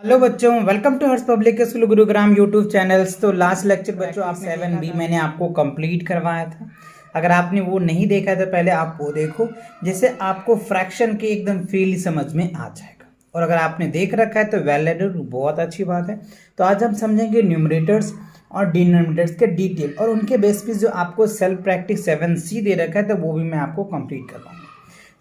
Hello बच्चों, welcome to Harsh public school Gurugram YouTube channels. तो last lecture बच्चों आप 7B मैंने आपको कंप्लीट करवाया था। अगर आपने वो नहीं देखा तो पहले आप वो देखो, जैसे आपको फ्रैक्शन की एकदम फील समझ में आ जाएगा। और अगर आपने देख रखा है तो वेल एडेड, बहुत अच्छी बात है। तो आज हम समझेंगे न्यूमरेटर्स और डिनोमिनेटर्स के डिटेल, और उनके बेस पे जो आपको सेल्फ प्रैक्टिस 7C दे रखा है तो वो भी मैं आपको कंप्लीट करवाऊंगा।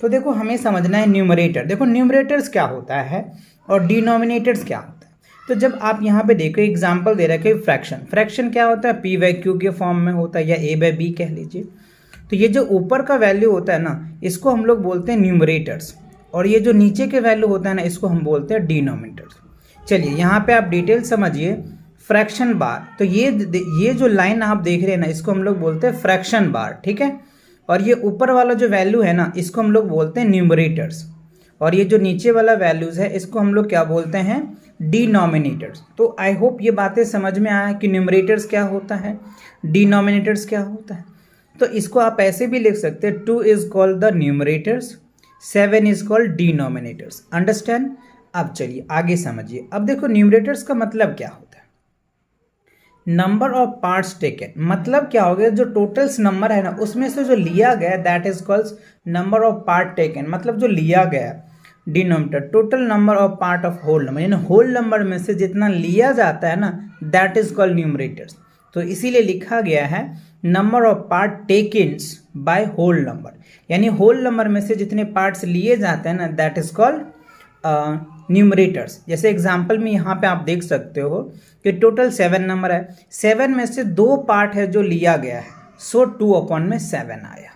तो देखो, हमें समझना है न्यूमरेटर। देखो, न्यूमरेटर्स क्या होता है और डिनोमिनेटर्स क्या होता है। तो जब आप यहाँ पे देखो, एग्जांपल दे रखे फ्रैक्शन। फ्रैक्शन क्या होता है? P/Q के फॉर्म में होता है, या A/B कह लीजिए। तो ये जो ऊपर का वैल्यू होता है ना, इसको हम लोग बोलते हैं न्यूमरेटर्स, और ये जो नीचे के वैल्यू होता है ना, इसको हम बोलते हैं डिनोमिनेटर्स। चलिए यहाँ पे आप डिटेल समझिए। फ्रैक्शन बार, तो ये जो लाइन आप देख रहे हैं ना, इसको हम लोग बोलते हैं फ्रैक्शन बार, ठीक है। और ये ऊपर वाला जो वैल्यू है ना, इसको हम लोग बोलते हैं न्यूमरेटर्स, और ये जो नीचे वाला वैल्यूज है इसको हम लोग क्या बोलते हैं? डिनोमिनेटर्स। तो आई होप ये बातें समझ में आया कि न्यूमरेटर्स क्या होता है, डिनोमिनेटर्स क्या होता है। तो इसको आप ऐसे भी लिख सकते हैं, 2 is called the numerators, 7 is called denominators. Understand? अब चलिए आगे समझिए। अब देखो, न्यूमरेटर्स का मतलब क्या होता है? नंबर ऑफ पार्ट्स टेकन, मतलब क्या हो गया? जो टोटल्स नंबर है ना, उसमें से जो लिया गया that is called number of part taken, मतलब जो लिया गया। Denominator, total number of part of whole number, यानी होल नंबर में से जितना लिया जाता है ना, दैट इज कॉल्ड न्यूमरेटर्स। तो इसीलिए लिखा गया है number of part takens by whole number, यानी होल नंबर में से जितने पार्ट्स लिए जाते हैं ना, दैट इज कॉल्ड न्यूमरेटर्स। जैसे एग्जांपल में यहाँ पे आप देख सकते हो कि टोटल 7 नंबर है, 7 में से 2 पार्ट है जो लिया गया है, सो 2/7 आया।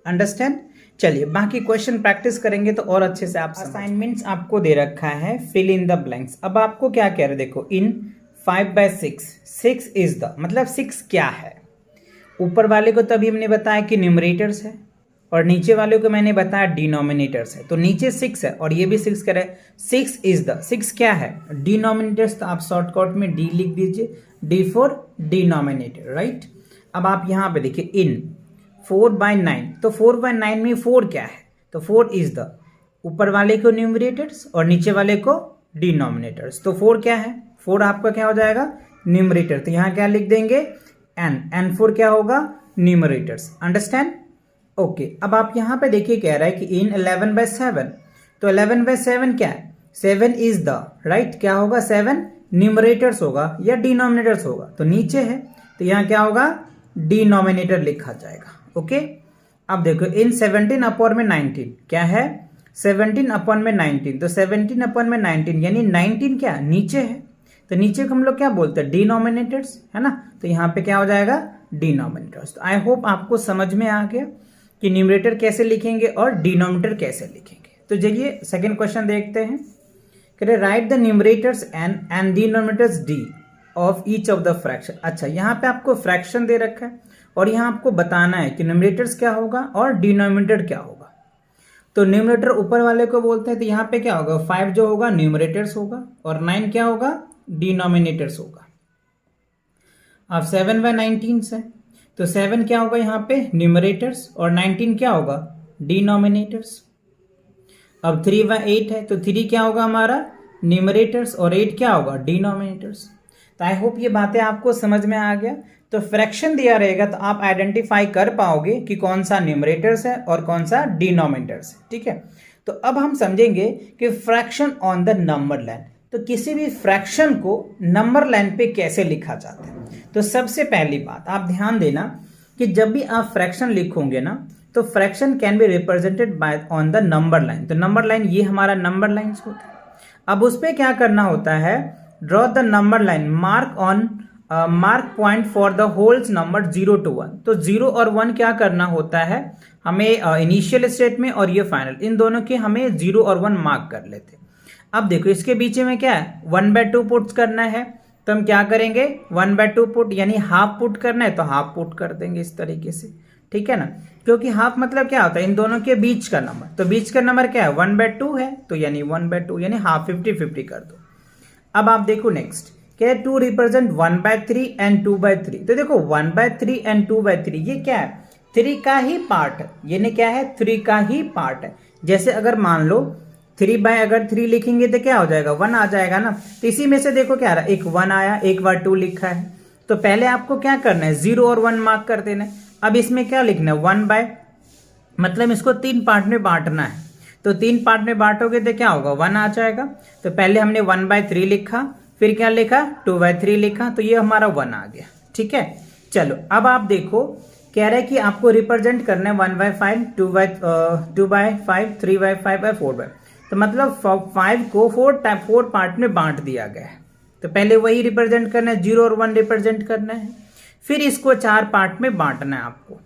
अंडरस्टैंड? चलिए बाकी क्वेश्चन प्रैक्टिस करेंगे तो और अच्छे से आप। असाइनमेंट्स आपको दे रखा है, फिल इन द ब्लैंक्स। अब आपको क्या कह रहे हैं? देखो, इन 5/6, 6 इज द, मतलब 6 क्या है? ऊपर वाले को तभी हमने बताया कि न्यूमरेटर्स है, और नीचे वाले को मैंने बताया डिनोमिनेटर्स है। तो नीचे 6 है और ये भी 6 करे, 6 इज द, 6 क्या है? डिनोमिनेटर्स। तो आप शॉर्टकट में डी लिख दीजिए, डी फॉर डिनोमिनेटर, राइट। अब आप यहाँ पे देखिए, इन 4/9, तो 4/9 में 4 क्या है? तो 4 इज द, ऊपर वाले को न्यूमरेटर्स और नीचे वाले को डिनोमिनेटर्स। तो 4 क्या है? 4 आपका क्या हो जाएगा? न्यूमरेटर। तो यहाँ क्या लिख देंगे? एन 4 क्या होगा? न्यूमरेटर्स। अंडरस्टैंड? ओके। अब आप यहाँ पे देखिए, कह रहा है कि इन 11/7, तो 11/7 क्या है? 7 इज द, राइट। क्या होगा? 7 न्यूमरेटर्स होगा या डिनोमिनेटर्स होगा? तो नीचे है, तो यहाँ क्या होगा? डिनोमिनेटर लिखा जाएगा। ओके। अब देखो, इन 17/19 क्या है? 17/19, तो 17/19 यानी 19 क्या नीचे है, तो नीचे को हम लोग क्या बोलते हैं? डिनोमिनेटर्स, है ना। तो यहाँ पे क्या हो जाएगा? डिनोमिनेटर्स। तो आई होप आपको समझ में आ गया कि न्यूमरेटर कैसे लिखेंगे और डिनोमिनेटर कैसे लिखेंगे। तो चलिए सेकंड क्वेश्चन देखते हैं। कह रहे right the numerators and denominators D of each of the fraction. अच्छा, यहाँ पे आपको फ्रैक्शन दे रखा है और यहाँ आपको बताना है कि न्यूमरेटर्स क्या होगा और डिनोमिनेटर क्या होगा। तो न्यूमरेटर ऊपर वाले को बोलते हैं, तो यहाँ पे क्या होगा? 5 जो होगा न्यूमरेटर्स होगा और 9 क्या होगा? डिनोमिनेटर्स होगा। अब 7/19 से, तो 7 क्या होगा यहाँ पे? न्यूमरेटर्स, और 19 क्या होगा? डिनोमिनेटर्स। अब 3/8 है, तो 3 क्या होगा हमारा? न्यूमरेटर्स, और 8 क्या होगा? डिनोमिनेटर्स। तो आई होप ये बातें आपको समझ में आ गया। तो फ्रैक्शन दिया रहेगा तो आप आइडेंटिफाई कर पाओगे कि कौन सा न्यूमरेटर्स है और कौन सा डिनोमिनेटर्स है, ठीक है। तो अब हम समझेंगे कि fraction on the number line. तो किसी भी फ्रैक्शन को नंबर लाइन पे कैसे लिखा जाता है। तो सबसे पहली बात आप ध्यान देना कि जब भी आप फ्रैक्शन लिखोगे ना, तो fraction can be represented by on the number line. तो नंबर लाइन, ये हमारा नंबर लाइन होता है। अब उस पर क्या करना होता है? Draw the number line, mark point for the holes number 0 to 1। तो 0 और 1 क्या करना होता है हमें? इनिशियल स्टेट में, और ये फाइनल, इन दोनों के हमें 0 और 1 मार्क कर लेते। अब देखो, इसके बीच में क्या है? 1/2 पुट्स करना है, तो हम क्या करेंगे? 1/2 पुट, यानी हाफ पुट करना है तो हाफ पुट कर देंगे इस तरीके से, ठीक है ना। क्योंकि हाफ मतलब क्या होता है? इन दोनों के बीच का नंबर। तो बीच का नंबर क्या है? 1/2 है, तो यानी 1/2 यानी हाफ, 50-50 कर दो। अब आप देखो नेक्स्ट, क्या है? 2 रिप्रेजेंट 1/3 एंड 2/3। तो देखो 1/3 एंड 2/3 ये क्या है? 3 का ही पार्ट है, यानी क्या है? 3 का ही पार्ट है। जैसे अगर मान लो 3 बाय अगर 3 लिखेंगे तो क्या हो जाएगा, 1 आ जाएगा ना। तो इसी में से देखो क्या आ रहा है, एक 1 आया, एक बार 2 लिखा है। तो पहले आपको क्या करना है, 0 और 1 मार्क कर देना है। अब इसमें क्या लिखना है, 1 बाय, मतलब इसको 3 पार्ट में बांटना है। तो 3 पार्ट में बांटोगे तो क्या होगा, 1 आ जाएगा। तो पहले हमने 1 बाय 3 लिखा, फिर क्या लिखा, 2 बाय 3 लिखा, तो ये हमारा 1 आ गया। ठीक है, चलो अब आप देखो, कह रहे हैं कि आपको रिप्रेजेंट करना है 1 बाय 5, 2 बाय 5, 3 बाय 5 और 4 बाय। तो मतलब 5 को 4 पार्ट में बांट दिया गया है। तो पहले वही रिप्रेजेंट करना है, 0 और 1 रिप्रेजेंट करना है। फिर इसको 4 पार्ट में बांटना है आपको,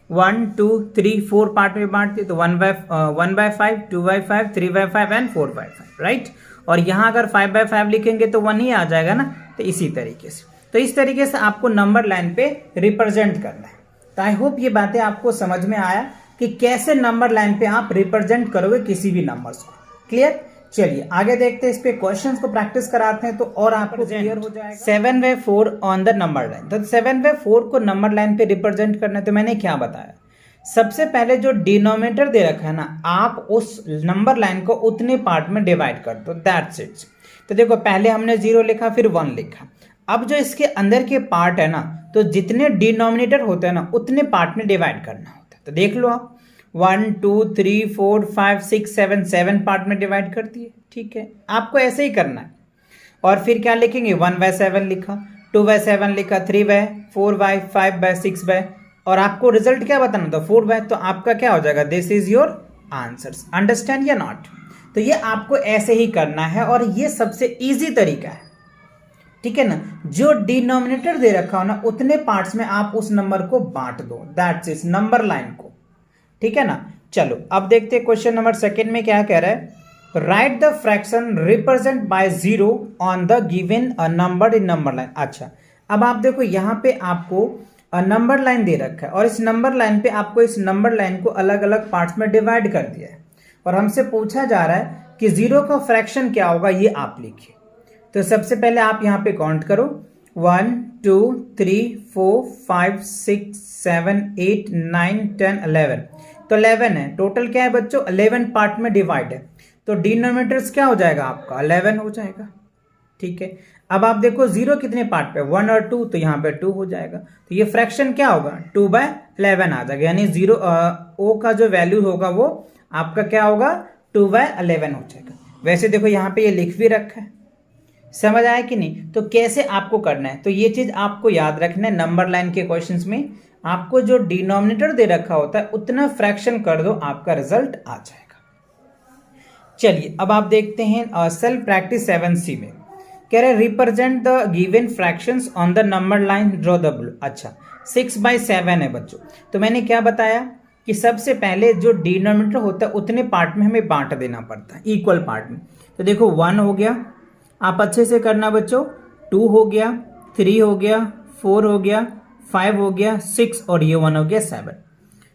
1 2 3 4 पार्ट में बांटते, तो 1 by 5, 2 by 5, 3 by 5 and 4 by 5, right. और यहाँ अगर 5 बाय 5 लिखेंगे तो 1 ही आ जाएगा ना। तो इसी तरीके से, तो इस तरीके से आपको नंबर लाइन पे रिप्रेजेंट करना है। तो आई होप ये बातें आपको समझ में आया कि कैसे नंबर लाइन पे आप रिप्रेजेंट करोगे किसी भी नंबर्स को। क्लियर, चलिए आगे देखते हैं, इस पे क्वेश्चंस को प्रैक्टिस कराते हैं तो और आपको क्लियर हो जाएगा। 7 by 4 on the number line. तो 7 बाय 4 को नंबर लाइन पे रिप्रेजेंट करना है। तो मैंने क्या बताया, सबसे पहले जो डिनोमिनेटर दे रखा है ना, आप उस नंबर लाइन को उतने पार्ट में डिवाइड कर दो, दैट्स इट। तो देखो पहले हमने 0 लिखा, फिर 1 लिखा। अब जो इसके अंदर के पार्ट है ना, तो जितने डिनोमिनेटर होते हैं ना, उतने पार्ट में डिवाइड करना होता है। तो देख लो आप, 1 2 3 4 5 6 7 पार्ट में डिवाइड कर दिए। ठीक है, आपको ऐसे ही करना है। और फिर क्या लिखेंगे, 1 बाय 7 लिखा, 2 बाय 7 लिखा, 3 बाय 4 बाय 5 बाय 6 बाय, और आपको रिजल्ट क्या बताना था, 4 बाय। तो आपका क्या हो जाएगा, this is your answers. Understand या नॉट। तो ये आपको ऐसे ही करना है और ये सबसे इजी तरीका है। ठीक है ना, जो डिनोमिनेटर दे रखा हो ना, उतने पार्ट्स में आप उस नंबर को बांट दो, दैट्स इज नंबर लाइन को। ठीक है ना, चलो अब देखते हैं क्वेश्चन नंबर 2 में क्या कह रहा है, right the fraction represent by 0 on the given number in number line. अच्छा, अब आप देखो यहाँ पे आपको नंबर लाइन दे रखा है और इस नंबर लाइन पे आपको इस नंबर लाइन को अलग अलग पार्ट्स में डिवाइड कर दिया है और हमसे पूछा जा रहा है कि 0 का फ्रैक्शन क्या होगा, ये आप लिखिए। तो सबसे पहले आप यहाँ पे काउंट करो, 1 2 3 4 5 6 7 8 9 10 11। तो 11 है टोटल, क्या है बच्चों, 11 पार्ट में डिवाइड है। तो डिनोमिनेटर्स क्या हो जाएगा आपका, 11 हो जाएगा। ठीक है, अब आप देखो 0 कितने पार्ट पे, 1 और 2, तो यहाँ पे 2 हो जाएगा। तो ये फ्रैक्शन क्या होगा, 2 बाय 11 आ जाएगा, यानी 0 ओ का जो वैल्यू होगा वो आपका क्या होगा, 2 बाय 11 हो जाएगा। वैसे देखो यहाँ पे ये लिख भी रखा है, समझ आया कि नहीं। तो कैसे आपको करना है, तो ये चीज आपको याद रखना है, नंबर लाइन के क्वेश्चंस में आपको जो डिनोमिनेटर दे रखा होता है उतना फ्रैक्शन कर दो, आपका रिजल्ट आ जाएगा। चलिए अब आप देखते हैं सेल्फ प्रैक्टिस 7C में कह रहे represent the given fractions on the number line, draw the blue. अच्छा, 6 बाय 7 है बच्चों। तो मैंने क्या बताया कि सबसे पहले जो डिनोमिनेटर होता है उतने पार्ट में हमें बांट देना पड़ता है, इक्वल पार्ट में। तो देखो 1 हो गया, आप अच्छे से करना बच्चों, 2 हो गया, 3 हो गया, 4 हो गया, 5 हो गया, 6 और ये 1 हो गया 7।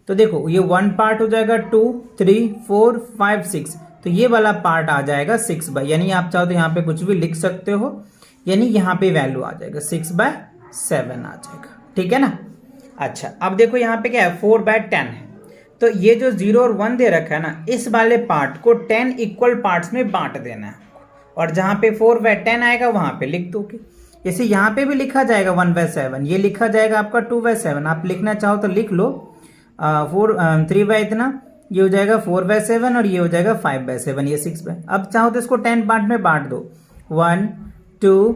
तो देखो ये 1 पार्ट हो जाएगा, 2 3 4 5 6, तो ये वाला पार्ट आ जाएगा 6 बाय, यानी आप चाहो तो यहाँ पे कुछ भी लिख सकते हो, यानी यहाँ पे वैल्यू आ जाएगा 6 बाय 7 आ जाएगा। ठीक है ना। अच्छा, अब देखो यहाँ पे क्या है, 4 बाय 10 है। तो ये जो 0 और 1 दे रखा है ना, इस वाले पार्ट को 10 इक्वल पार्ट्स में बांट देना है, और जहां पे 4 बाय 10 आएगा वहां पे लिख दोगे। जैसे यहाँ पे भी लिखा जाएगा 1 बाय 7, ये लिखा जाएगा आपका 2 बाय 7, आप लिखना चाहो तो लिख लो। 3 बाय इतना, ये हो जाएगा 4 बाय 7 और ये हो जाएगा 5 बाय 7, ये 6 बाय। अब चाहो तो इसको 10 पार्ट में बांट दो, 1 2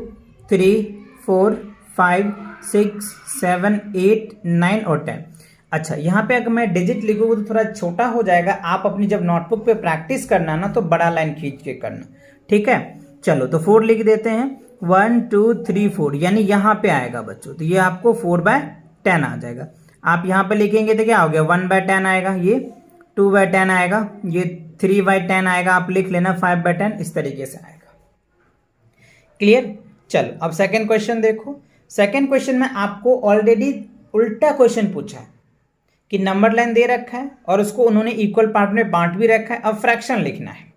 3 4 5 6 7 8 9 और 10। अच्छा, यहाँ पे अगर मैं डिजिट लिखूंगा तो थोड़ा छोटा हो जाएगा, आप अपनी जब नोटबुक पे प्रैक्टिस करना ना तो बड़ा लाइन खींच के करना। ठीक है, चलो तो 4 लिख देते हैं, 1 2 3 4, यानी यहाँ पे आएगा बच्चों, तो ये आपको 4 बाय 10 आ जाएगा। आप यहाँ पे लिखेंगे तो क्या हो गया, 1 बाय 10 आएगा, ये 2 बाय 10 आएगा, ये 3 बाय 10 आएगा, आप लिख लेना 5 बाय 10, इस तरीके से आएगा। क्लियर। चलो अब सेकेंड क्वेश्चन देखो। सेकेंड क्वेश्चन में आपको ऑलरेडी उल्टा क्वेश्चन पूछा है कि नंबर लाइन दे रखा है और उसको उन्होंने इक्वल पार्ट में बांट भी रखा है, अब फ्रैक्शन लिखना है।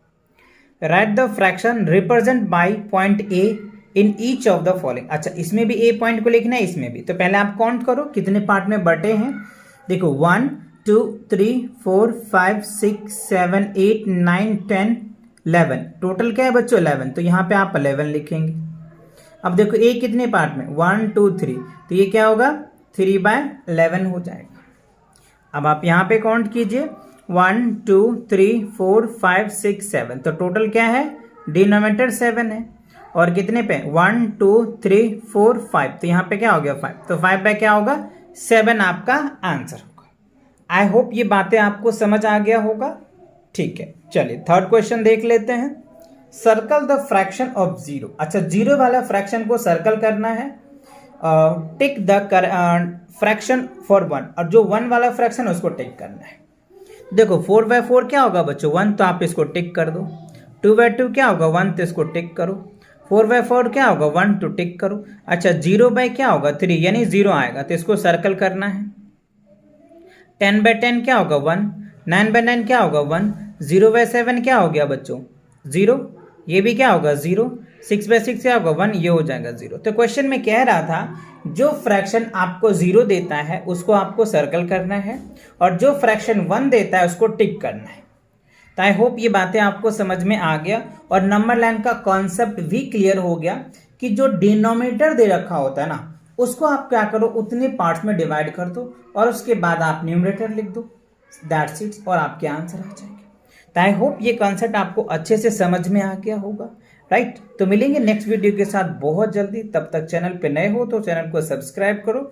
Right the fraction represent by point A in each of the following. अच्छा, इसमें भी ए पॉइंट को लिखना है, इसमें भी। तो पहले आप काउंट करो कितने पार्ट में बटे हैं। देखो 1 2 3 4 5 6 7 8 9 10 11, टोटल क्या है बच्चों 11, तो यहाँ पे आप 11 लिखेंगे। अब देखो ए कितने पार्ट में 1 2 3, तो ये क्या होगा 3/11 हो जाएगा। अब आप यहाँ पे काउंट कीजिए 1 2 3 4 5 6 7, तो टोटल क्या है डिनोमिनेटर 7 है और कितने पे 1 2 3 4 5, तो यहाँ पे क्या हो गया 5, तो 5 बाय क्या होगा 7 आपका आंसर होगा। आई होप ये बातें आपको समझ आ गया होगा। ठीक है, चलिए थर्ड क्वेश्चन देख लेते हैं। Circle the fraction of zero. अच्छा, जीरो वाला फ्रैक्शन को सर्कल करना है। टिक द फ्रैक्शन फॉर 1, और जो 1 वाला फ्रैक्शन उसको टिक करना है। देखो 4/4 क्या होगा बच्चों 1, तो आप इसको टिक कर दो। 2/2 क्या होगा 1, तो इसको टिक करो। 4/4 क्या होगा 1, तो टिक करो। अच्छा 0/, क्या होगा 3, यानी 0 आएगा, तो इसको सर्कल करना है। 10/10 क्या होगा 1, 9/9 क्या होगा 1, 0/7 क्या हो गया बच्चों 0, ये भी क्या होगा 0, 6/6 क्या होगा 1, ये हो जाएगा 0। तो क्वेश्चन में कह रहा था जो फ्रैक्शन आपको 0 देता है उसको आपको सर्कल करना है, और जो फ्रैक्शन 1 देता है उसको टिक करना है। तो आई होप ये बातें आपको समझ में आ गया, और नंबर लाइन का कॉन्सेप्ट भी क्लियर हो गया कि जो डिनोमिनेटर दे रखा होता है ना, उसको आप क्या करो उतने पार्ट्स में डिवाइड कर दो, और उसके बाद आप न्यूमरेटर लिख दो, दैट्स इट, और आपके आंसर आ जाएंगे। तो आई होप ये कॉन्सेप्ट आपको अच्छे से समझ में आ गया होगा, राइट। तो मिलेंगे नेक्स्ट वीडियो के साथ बहुत जल्दी, तब तक चैनल पे नए हो तो चैनल को सब्सक्राइब करो